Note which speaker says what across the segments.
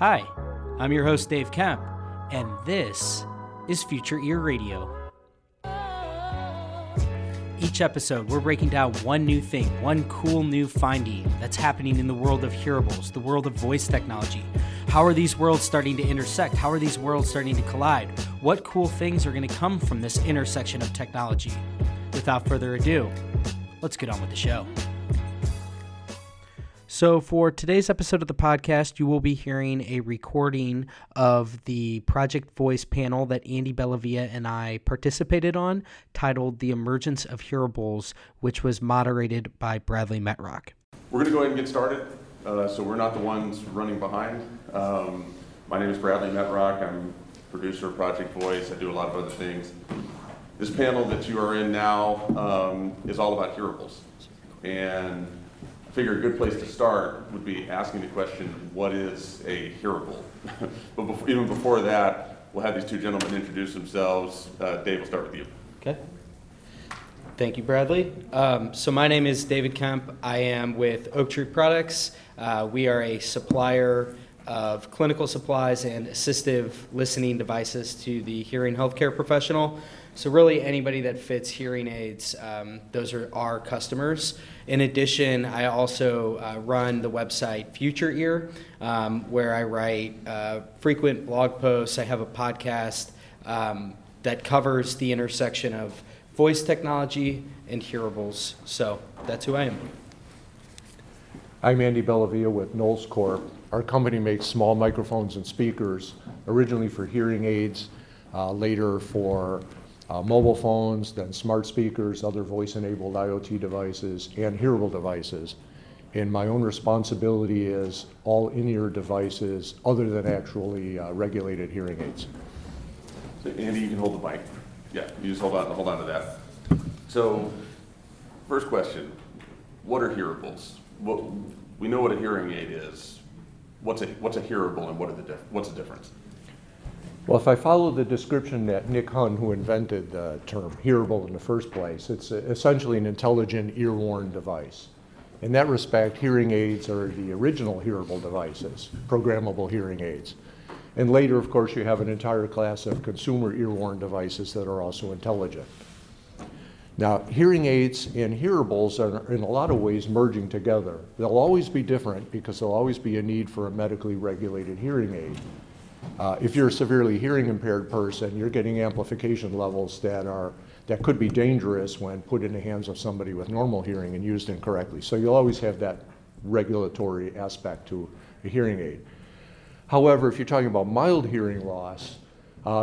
Speaker 1: Hi, I'm your host Dave Kemp, and this is Future Ear Radio. Each episode, we're breaking down one new thing, one cool new finding that's happening in the world of hearables, the world of voice technology. How are these worlds starting to intersect? How are these worlds starting to collide? What cool things are going to come from this intersection of technology? Without further ado, let's get on with the show. So for today's episode of the podcast, you will be hearing a recording of the Project Voice panel that Andy Bellavia and I participated on, titled The Emergence of Hearables, which was moderated by Bradley Metrock.
Speaker 2: We're going to go ahead and get started, so we're not the ones running behind. My name is Bradley Metrock. I'm producer of Project Voice. I do a lot of other things. This panel that you are in now is all about hearables. And I figure a good place to start would be asking the question, what is a hearable? But even before that, we'll have these two gentlemen introduce themselves. Dave, we'll start with you.
Speaker 1: Okay. Thank you, Bradley. So my name is David Kemp. I am with Oak Tree Products. We are a supplier of clinical supplies and assistive listening devices to the hearing healthcare professional. So really anybody that fits hearing aids, those are our customers. In addition, I also run the website Future Ear, where I write frequent blog posts. I have a podcast that covers the intersection of voice technology and hearables. So that's who I am.
Speaker 3: I'm Andy Bellavia with Knowles Corp. Our company makes small microphones and speakers, originally for hearing aids, later for mobile phones, then smart speakers, other voice-enabled IoT devices, and hearable devices. And my own responsibility is all in-ear devices other than actually regulated hearing aids.
Speaker 2: So Andy, you can hold the mic. Yeah, you just hold on to that. So, first question, what are hearables? We know what a hearing aid is. What's a hearable and what's the difference?
Speaker 3: Well, if I follow the description that Nick Hunn, who invented the term hearable in the first place, it's essentially an intelligent ear-worn device. In that respect, hearing aids are the original hearable devices, programmable hearing aids. And later, of course, you have an entire class of consumer ear-worn devices that are also intelligent. Now, hearing aids and hearables are in a lot of ways merging together. They'll always be different because there'll always be a need for a medically regulated hearing aid. If you're a severely hearing impaired person, you're getting amplification levels that could be dangerous when put in the hands of somebody with normal hearing and used incorrectly. So you'll always have that regulatory aspect to a hearing aid. However, if you're talking about mild hearing loss,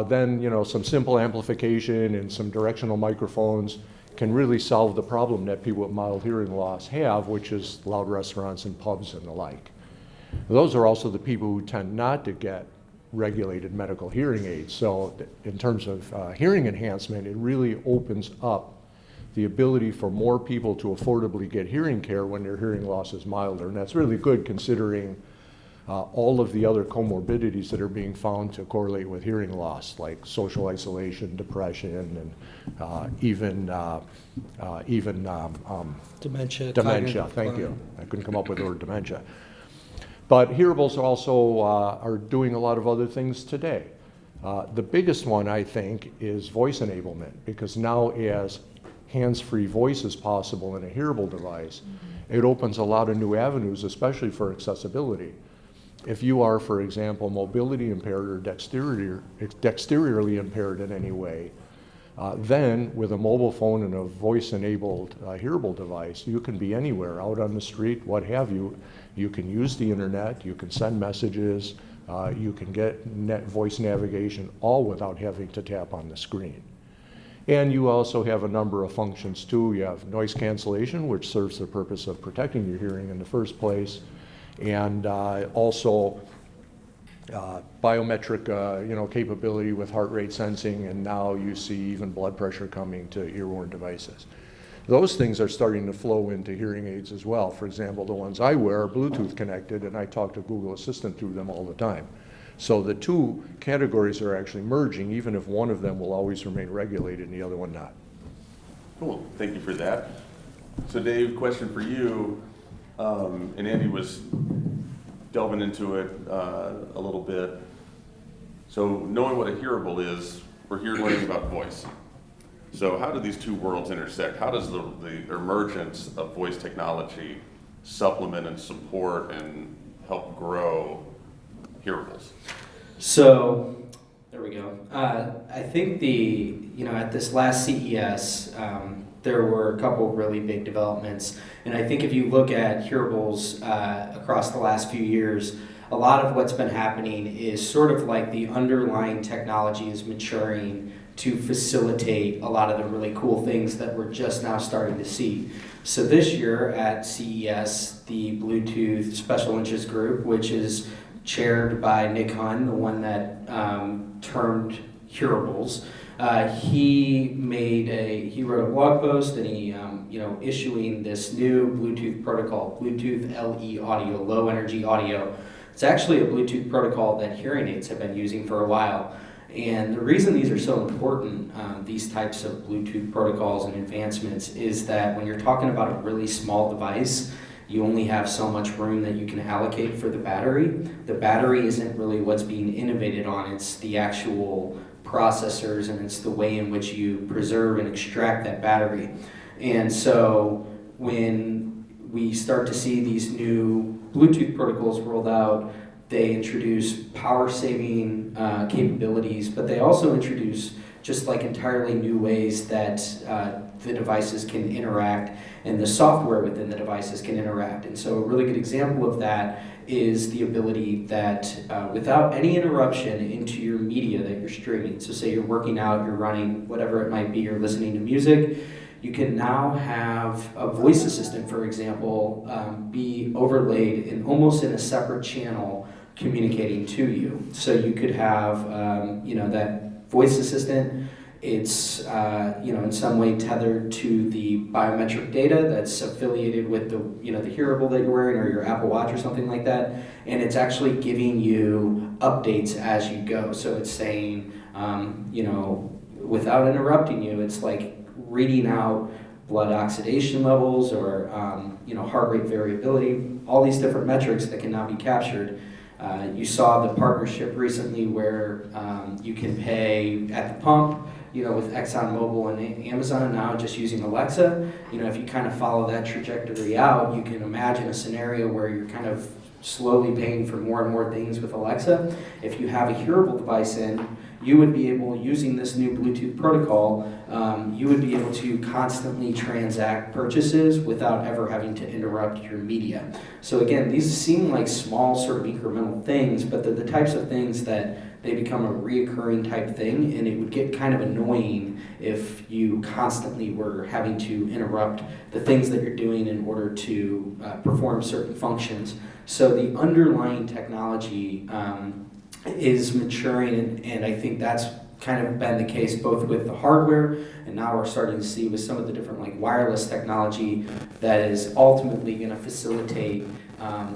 Speaker 3: then some simple amplification and some directional microphones can really solve the problem that people with mild hearing loss have, which is loud restaurants and pubs and the like. Those are also the people who tend not to get regulated medical hearing aids. So in terms of hearing enhancement, it really opens up the ability for more people to affordably get hearing care when their hearing loss is milder. And that's really good considering all of the other comorbidities that are being found to correlate with hearing loss, like social isolation, depression, and even
Speaker 1: Dementia.
Speaker 3: Thank you. I couldn't come up with the word dementia. But hearables also are doing a lot of other things today. The biggest one, I think, is voice enablement, because now as hands-free voice is possible in a hearable device, it opens a lot of new avenues, especially for accessibility. If you are, for example, mobility impaired or dexteriously impaired in any way, then with a mobile phone and a voice-enabled hearable device, you can be anywhere, out on the street, what have you. You can use the internet, you can send messages, you can get voice navigation, all without having to tap on the screen. And you also have a number of functions too. You have noise cancellation, which serves the purpose of protecting your hearing in the first place, and also biometric capability with heart rate sensing, and now you see even blood pressure coming to ear-worn devices. Those things are starting to flow into hearing aids as well. For example, the ones I wear are Bluetooth connected, and I talk to Google Assistant through them all the time. So the two categories are actually merging, even if one of them will always remain regulated and the other one not.
Speaker 2: Cool, thank you for that. So Dave, question for you, and Andy was delving into it a little bit. So knowing what a hearable is, we're here learning about voice. So how do these two worlds intersect? How does the emergence of voice technology supplement and support and help grow hearables?
Speaker 1: So, there we go. I think at this last CES, there were a couple really big developments. And I think if you look at hearables across the last few years, a lot of what's been happening is sort of like the underlying technology is maturing to facilitate a lot of the really cool things that we're just now starting to see. So this year at CES, the Bluetooth Special Interest Group, which is chaired by Nick Hunn, the one that termed hearables, he wrote a blog post and he issuing this new Bluetooth protocol, Bluetooth LE audio, low energy audio. It's actually a Bluetooth protocol that hearing aids have been using for a while. And the reason these are so important, these types of Bluetooth protocols and advancements, is that when you're talking about a really small device, you only have so much room that you can allocate for the battery. The battery isn't really what's being innovated on, it's the actual processors and it's the way in which you preserve and extract that battery. And so when we start to see these new Bluetooth protocols rolled out, they introduce power-saving capabilities, but they also introduce just like entirely new ways that the devices can interact and the software within the devices can interact. And so a really good example of that is the ability that without any interruption into your media that you're streaming, so say you're working out, you're running, whatever it might be, you're listening to music, you can now have a voice assistant, for example, be overlaid in almost in a separate channel communicating to you. So you could have, that voice assistant. It's, in some way tethered to the biometric data that's affiliated with the hearable that you're wearing or your Apple Watch or something like that. And it's actually giving you updates as you go. So it's saying, without interrupting you, it's like reading out blood oxidation levels or, heart rate variability, all these different metrics that can now be captured. You saw the partnership recently where you can pay at the pump, with ExxonMobil and Amazon now just using Alexa. If you kind of follow that trajectory out, you can imagine a scenario where you're kind of slowly paying for more and more things with Alexa. If you have a hearable device in, you would be able, using this new Bluetooth protocol, you would be able to constantly transact purchases without ever having to interrupt your media. So again, these seem like small sort of incremental things, but they're the types of things that they become a reoccurring type thing, and it would get kind of annoying if you constantly were having to interrupt the things that you're doing in order to perform certain functions. So the underlying technology is maturing, and I think that's kind of been the case both with the hardware, and now we're starting to see with some of the different like wireless technology that is ultimately going to facilitate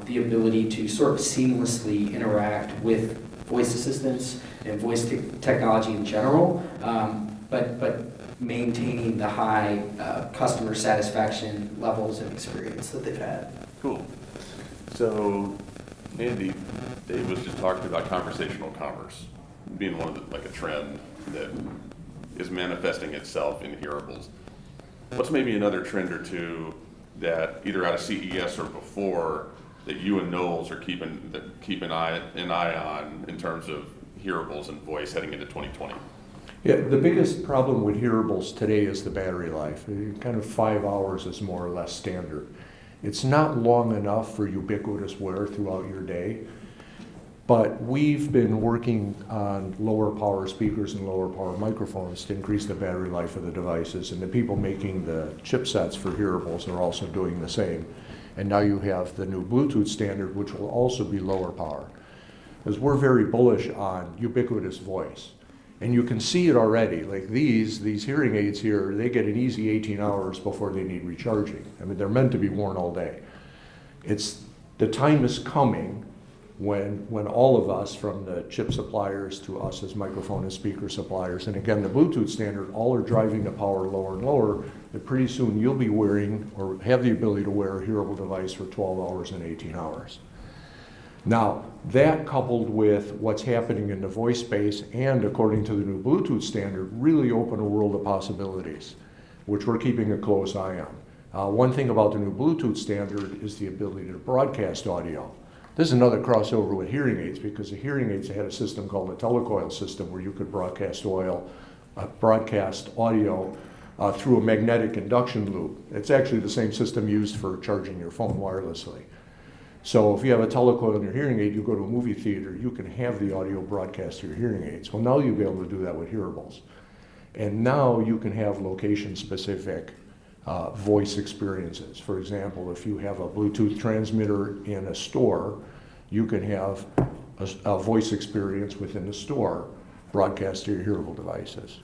Speaker 1: the ability to sort of seamlessly interact with voice assistants and voice technology in general, but maintaining the high customer satisfaction levels and experience that they've had.
Speaker 2: Cool. So, Andy, Dave was just talking about conversational commerce being one of a trend that is manifesting itself in hearables. What's maybe another trend or two that either out of CES or before that you and Knowles are keep an eye on in terms of hearables and voice heading into 2020?
Speaker 3: Yeah, the biggest problem with hearables today is the battery life. Kind of 5 hours is more or less standard. It's not long enough for ubiquitous wear throughout your day, but we've been working on lower power speakers and lower power microphones to increase the battery life of the devices, and the people making the chipsets for hearables are also doing the same. And now you have the new Bluetooth standard, which will also be lower power. Because we're very bullish on ubiquitous voice. And you can see it already, like these hearing aids here, they get an easy 18 hours before they need recharging. I mean, they're meant to be worn all day. The time is coming when all of us, from the chip suppliers to us as microphone and speaker suppliers, and again, the Bluetooth standard, all are driving the power lower and lower, that pretty soon you'll be wearing or have the ability to wear a hearable device for 12 hours and 18 hours. Now, that coupled with what's happening in the voice space and according to the new Bluetooth standard really open a world of possibilities, which we're keeping a close eye on. One thing about the new Bluetooth standard is the ability to broadcast audio. This is another crossover with hearing aids, because the hearing aids had a system called a telecoil system where you could broadcast audio through a magnetic induction loop. It's actually the same system used for charging your phone wirelessly. So if you have a telecoil in your hearing aid, you go to a movie theater, you can have the audio broadcast to your hearing aids. Well, now you'll be able to do that with hearables. And now you can have location-specific voice experiences. For example, if you have a Bluetooth transmitter in a store, you can have a voice experience within the store broadcast to your hearable devices.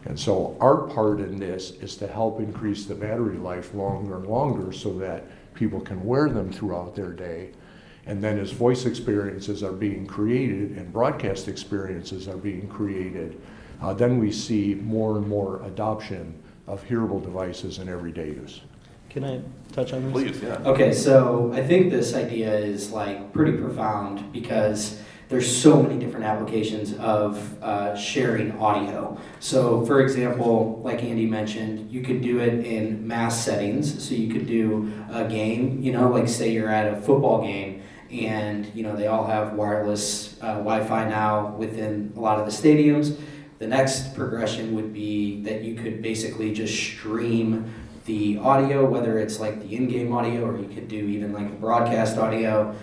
Speaker 3: And so our part in this is to help increase the battery life longer and longer so that people can wear them throughout their day. And then as voice experiences are being created and broadcast experiences are being created, then we see more and more adoption of hearable devices in everyday use.
Speaker 1: Can I touch on this?
Speaker 2: Please, yeah.
Speaker 1: Okay, so I think this idea is like pretty profound because there's so many different applications of sharing audio. So for example, like Andy mentioned, you could do it in mass settings. So you could do a game, like say you're at a football game and they all have wireless Wi-Fi now within a lot of the stadiums. The next progression would be that you could basically just stream the audio, whether it's like the in-game audio or you could do even like a broadcast audio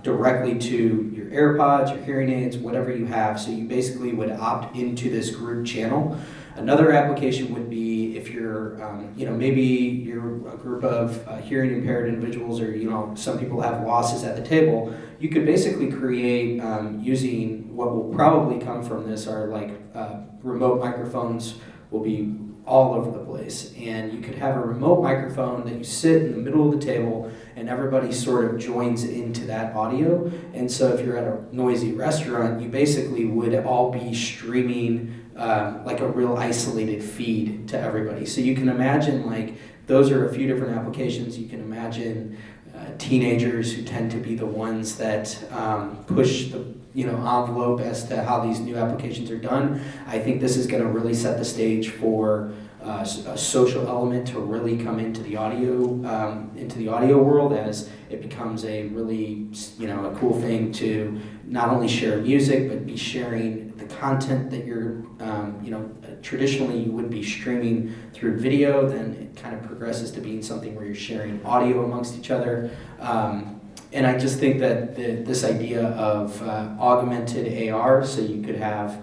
Speaker 1: directly to your AirPods, your hearing aids, whatever you have. So you basically would opt into this group channel. Another application would be if you're, maybe you're a group of hearing impaired individuals or, some people have losses at the table. You could basically create using what will probably come from this are like remote microphones will be all over the place. And you could have a remote microphone that you sit in the middle of the table and everybody sort of joins into that audio. And so if you're at a noisy restaurant, you basically would all be streaming like a real isolated feed to everybody. So you can imagine like those are a few different applications. You can imagine teenagers who tend to be the ones that push the envelope as to how these new applications are done. I think this is going to really set the stage for a social element to really come into the audio world as it becomes a really a cool thing to not only share music but be sharing the content that you're traditionally you would be streaming through video. Then it kind of progresses to being something where you're sharing audio amongst each other. And I just think that this idea of augmented AR, so you could have,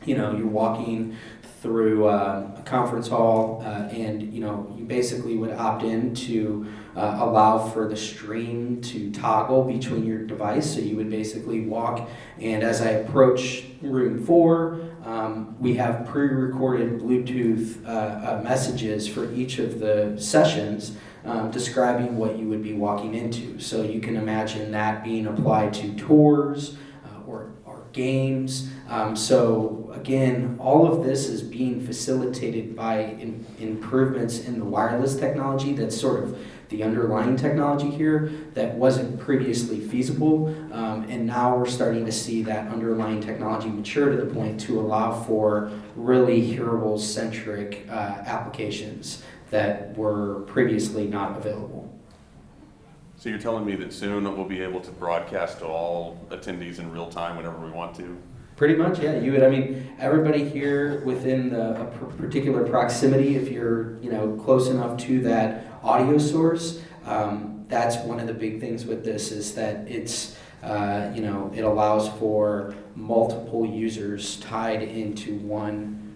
Speaker 1: you're walking through a conference hall and, you basically would opt in to allow for the stream to toggle between your device. So you would basically walk, and as I approach room 4, we have pre-recorded Bluetooth messages for each of the sessions describing what you would be walking into. So you can imagine that being applied to tours or games. So again, all of this is being facilitated by improvements in the wireless technology. That's sort of the underlying technology here that wasn't previously feasible. And now we're starting to see that underlying technology mature to the point to allow for really hearables-centric applications that were previously not available.
Speaker 2: So you're telling me that soon we'll be able to broadcast to all attendees in real time whenever we want to?
Speaker 1: Pretty much, yeah. You would. I mean, everybody here within a particular proximity, if you're, close enough to that audio source, that's one of the big things with this is that it's, it allows for multiple users tied into one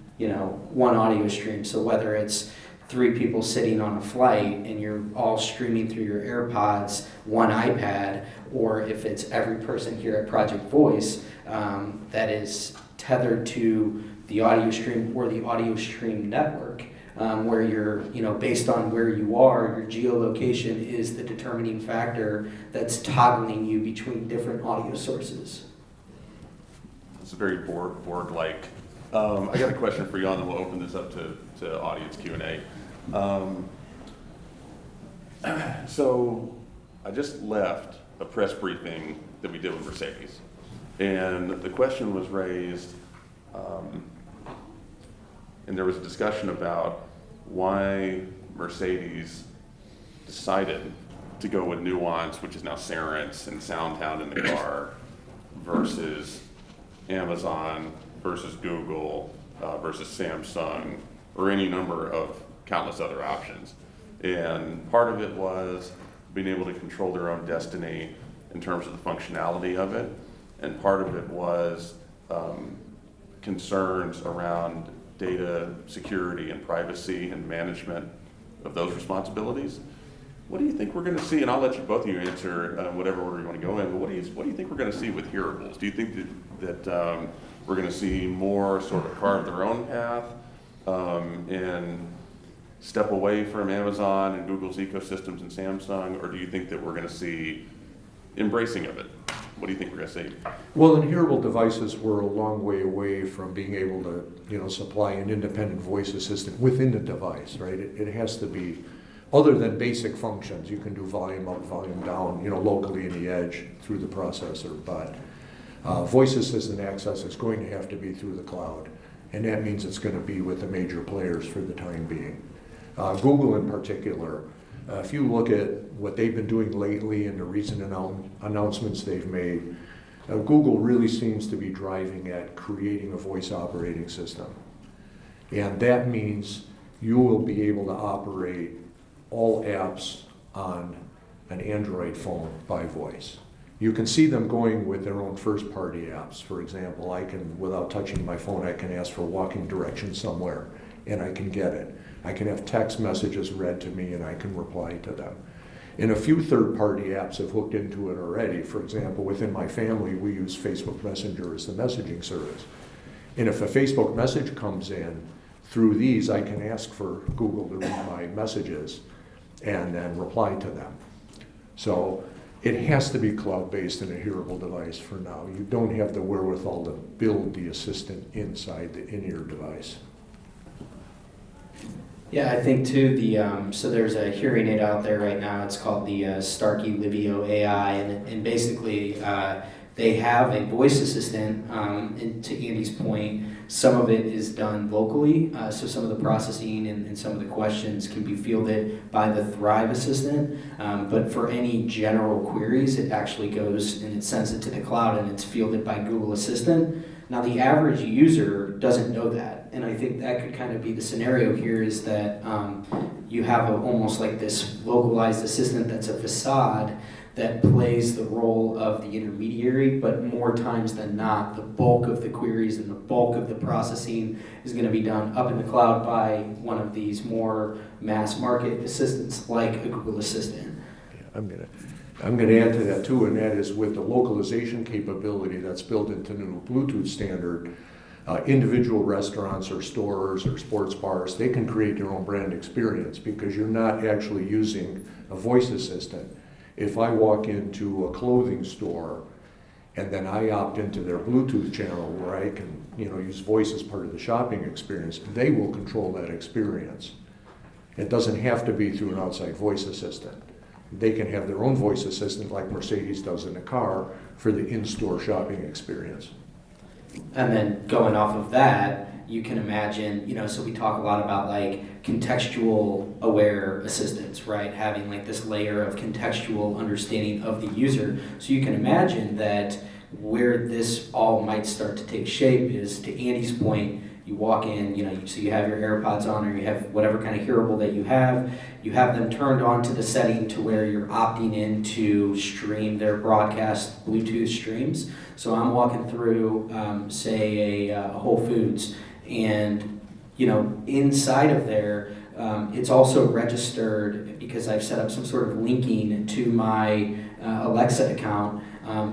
Speaker 1: audio stream. So whether it's 3 people sitting on a flight and you're all streaming through your AirPods, one iPad, or if it's every person here at Project Voice that is tethered to the audio stream or the audio stream network, where you're, based on where you are, your geolocation is the determining factor that's toggling you between different audio sources.
Speaker 2: It's very Borg-like. I got a question for you, and then we'll open this up to audience Q&A. So I just left a press briefing that we did with Mercedes, and the question was raised, and there was a discussion about why Mercedes decided to go with Nuance, which is now Cerence, and SoundHound in the car, versus Amazon, versus Google, versus Samsung, or any number of countless other options. And part of it was being able to control their own destiny in terms of the functionality of it, and part of it was concerns around data security and privacy and management of those responsibilities. What do you think we're going to see? And I'll let you both of you answer whatever order you want to go in. But what do you think we're going to see with hearables? Do you think that we're going to see more sort of carve their own path and step away from Amazon and Google's ecosystems and Samsung, or do you think that we're going to see embracing of it? What do you think we're going to see?
Speaker 3: Well, in hearable devices, we're a long way away from being able to, supply an independent voice assistant within the device, right? It has to be, other than basic functions, you can do volume up, volume down, locally in the edge through the processor, but voice assistant access is going to have to be through the cloud, and that means it's going to be with the major players for the time being. Google in particular, if you look at what they've been doing lately and the recent announcements they've made, Google really seems to be driving at creating a voice operating system. And that means you will be able to operate all apps on an Android phone by voice. You can see them going with their own first-party apps. For example, I can, without touching my phone, I can ask for walking directions somewhere, and I can get it. I can have text messages read to me, and I can reply to them. And a few third-party apps have hooked into it already. For example, within my family, we use Facebook Messenger as the messaging service. And if a Facebook message comes in through these, I can ask for Google to read my messages and then reply to them. So it has to be cloud-based in a hearable device for now. You don't have the wherewithal to build the assistant inside the in-ear device.
Speaker 1: Yeah, I think too, so there's a hearing aid out there right now, it's called the Starkey Livio AI, and basically they have a voice assistant, and to Andy's point, some of it is done locally, so some of the processing and some of the questions can be fielded by the Thrive assistant, but for any general queries, it actually goes and it sends it to the cloud and it's fielded by Google Assistant. Now the average user doesn't know that, and I think that could kind of be the scenario here is that you have almost like this localized assistant that's a facade that plays the role of the intermediary, but more times than not, the bulk of the queries and the bulk of the processing is going to be done up in the cloud by one of these more mass market assistants like a Google Assistant.
Speaker 3: Yeah, I'm going to add to that too, and that is with the localization capability that's built into the new Bluetooth standard, individual restaurants or stores or sports bars, they can create their own brand experience because you're not actually using a voice assistant. If I walk into a clothing store and then I opt into their Bluetooth channel where I can use voice as part of the shopping experience, they will control that experience. It doesn't have to be through an outside voice assistant. They can have their own voice assistant like Mercedes does in a car for the in-store shopping experience.
Speaker 1: And then going off of that, you can imagine, so we talk a lot about like contextual aware assistants, right? Having like this layer of contextual understanding of the user. So you can imagine that where this all might start to take shape is, to Andy's point, you walk in, so you have your AirPods on or you have whatever kind of hearable that you have them turned on to the setting to where you're opting in to stream their broadcast Bluetooth streams. So I'm walking through, say, a Whole Foods, and, inside of there, it's also registered because I've set up some sort of linking to my Alexa account.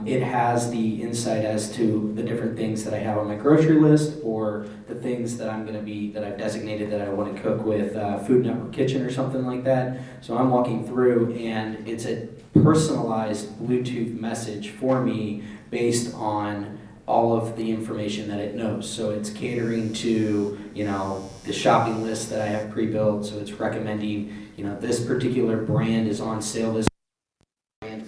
Speaker 1: It has the insight as to the different things that I have on my grocery list or the things that that I've designated that I want to cook with Food Network Kitchen or something like that. So I'm walking through and it's a personalized Bluetooth message for me based on all of the information that it knows. So it's catering to, the shopping list that I have pre-built. So it's recommending, this particular brand is on sale this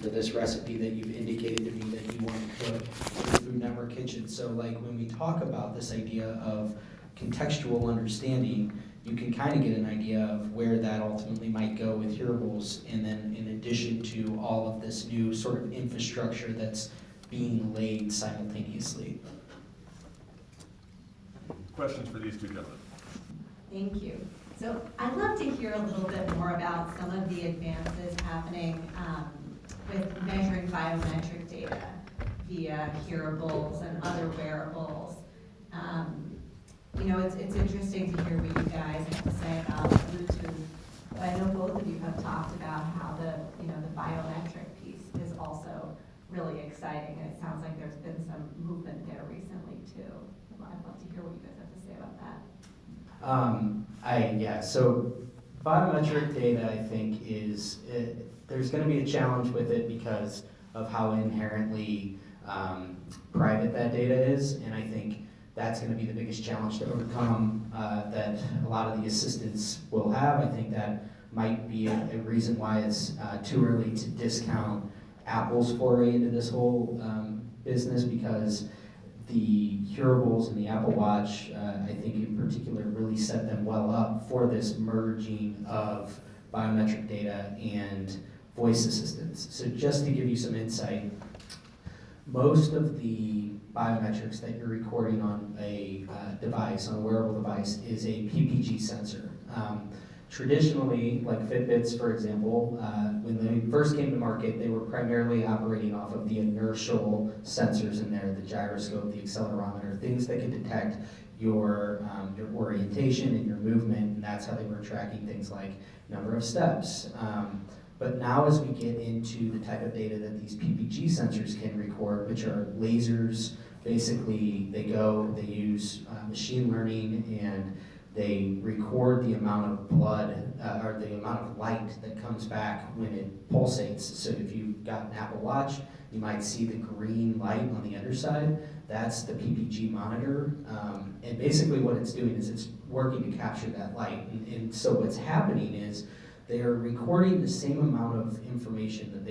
Speaker 1: for this recipe that you've indicated to me that you want to put in the Food Network kitchen. So like when we talk about this idea of contextual understanding, you can kind of get an idea of where that ultimately might go with hearables, and then in addition to all of this new sort of infrastructure that's being laid simultaneously.
Speaker 4: Questions for these two gentlemen?
Speaker 5: Thank you. So I'd love to hear a little bit more about some of the advances happening with measuring biometric data via hearables and other wearables. You know, it's interesting to hear what you guys have to say about Bluetooth. But I know both of you have talked about how the biometric piece is also really exciting, and it sounds like there's been some movement there recently too. I'd love to hear what you guys have to say about that.
Speaker 1: So biometric data, I think, there's going to be a challenge with it because of how inherently private that data is, and I think that's going to be the biggest challenge to overcome that a lot of the assistants will have. I think that might be a reason why it's too early to discount Apple's foray into this whole business, because the hearables and the Apple Watch, I think in particular, really set them well up for this merging of biometric data and voice assistants. So just to give you some insight, most of the biometrics that you're recording on a device, on a wearable device, is a PPG sensor. Traditionally, like Fitbits, for example, when they first came to market, they were primarily operating off of the inertial sensors in there, the gyroscope, the accelerometer, things that could detect your orientation and your movement, and that's how they were tracking things like number of steps. But now as we get into the type of data that these PPG sensors can record, which are lasers, basically they use machine learning, and they record the amount of blood or the amount of light that comes back when it pulsates. So if you've got an Apple Watch, you might see the green light on the underside. That's the PPG monitor. And basically what it's doing is it's working to capture that light. And so what's happening is they are recording the same amount of information that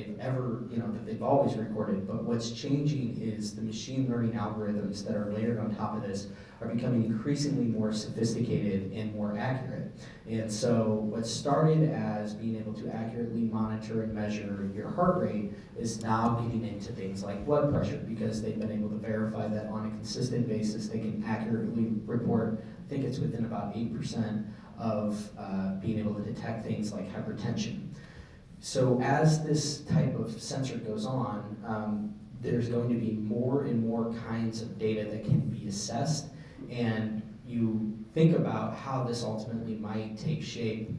Speaker 1: they've always recorded, but what's changing is the machine learning algorithms that are layered on top of this are becoming increasingly more sophisticated and more accurate. And so what started as being able to accurately monitor and measure your heart rate is now getting into things like blood pressure, because they've been able to verify that on a consistent basis. They can accurately report, I think it's within about 8% of being able to detect things like hypertension. So as this type of sensor goes on, there's going to be more and more kinds of data that can be assessed, and you think about how this ultimately might take shape,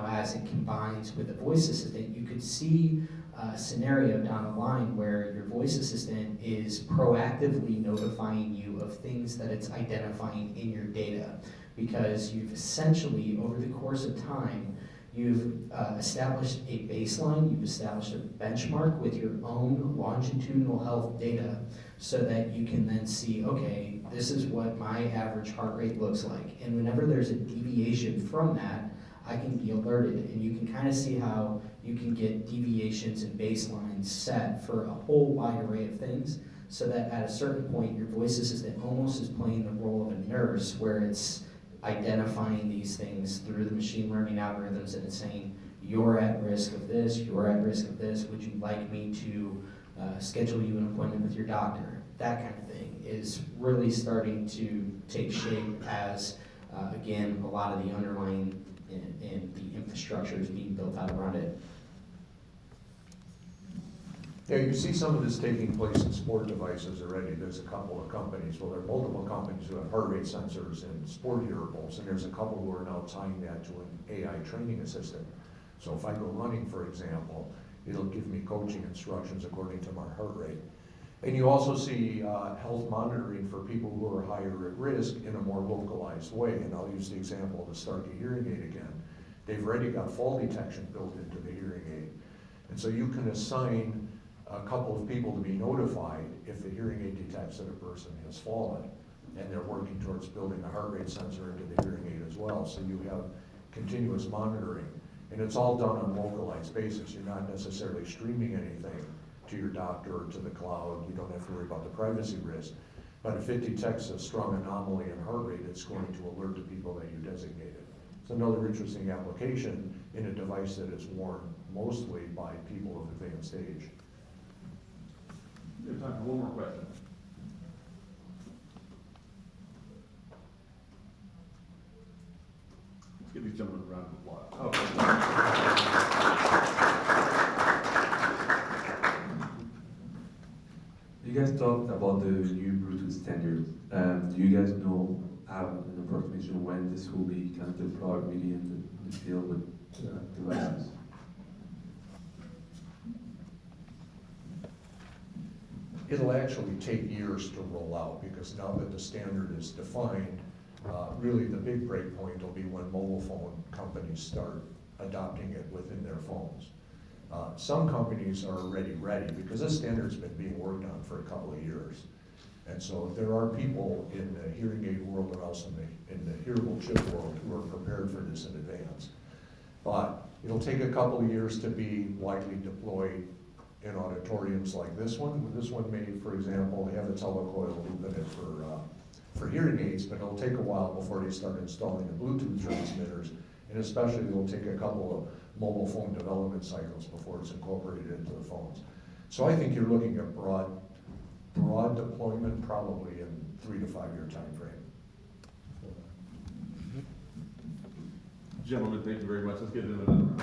Speaker 1: as it combines with a voice assistant. You could see a scenario down the line where your voice assistant is proactively notifying you of things that it's identifying in your data, because you've essentially, over the course of time, you've established a baseline, you've established a benchmark with your own longitudinal health data, so that you can then see, okay, this is what my average heart rate looks like. And whenever there's a deviation from that, I can be alerted, and you can kind of see how you can get deviations and baselines set for a whole wide array of things, so that at a certain point, your voice assistant almost is playing the role of a nurse, where it's identifying these things through the machine learning algorithms, and it's saying, you're at risk of this, you're at risk of this, would you like me to schedule you an appointment with your doctor? That kind of thing is really starting to take shape as, again, a lot of the underlying and the infrastructure is being built out around it.
Speaker 3: Yeah, you see some of this taking place in sport devices already. There's a couple of companies, well, there are multiple companies who have heart rate sensors and sport hearables, and there's a couple who are now tying that to an AI training assistant. So if I go running, for example, it'll give me coaching instructions according to my heart rate. And you also see health monitoring for people who are higher at risk in a more localized way. And I'll use the example of the Starkey hearing aid again. They've already got fall detection built into the hearing aid. And so you can assign a couple of people to be notified if the hearing aid detects that a person has fallen. And they're working towards building a heart rate sensor into the hearing aid as well. So you have continuous monitoring. And it's all done on a localized basis. You're not necessarily streaming anything to your doctor or to the cloud. You don't have to worry about the privacy risk. But if it detects a strong anomaly in heart rate, it's going to alert the people that you designated. It's another interesting application in a device that is worn mostly by people of advanced age.
Speaker 4: We have time for one more question. Let's give these gentlemen a round of applause.
Speaker 6: You guys talked about the new Bluetooth standard. Do you guys know, have an approximation when this will be kind of deployed really in the field with devices?
Speaker 3: It'll actually take years to roll out because now that the standard is defined, really the big break point will be when mobile phone companies start adopting it within their phones. Some companies are already ready because this standard's been being worked on for a couple of years. And so there are people in the hearing aid world and also in the hearable chip world who are prepared for this in advance. But it'll take a couple of years to be widely deployed in auditoriums like this one. This one may, for example, have a telecoil loop in it for hearing aids, but it'll take a while before they start installing the Bluetooth transmitters. And especially it'll take a couple of mobile phone development cycles before it's incorporated into the phones. So I think you're looking at broad deployment probably in 3 to 5 year time frame.
Speaker 4: Gentlemen, thank you very much. Let's get into another round.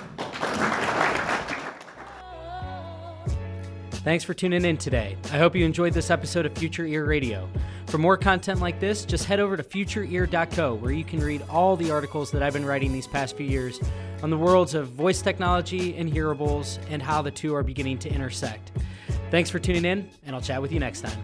Speaker 1: Thanks for tuning in today. I hope you enjoyed this episode of Future Ear Radio. For more content like this, just head over to futureear.co, where you can read all the articles that I've been writing these past few years on the worlds of voice technology and hearables and how the two are beginning to intersect. Thanks for tuning in, and I'll chat with you next time.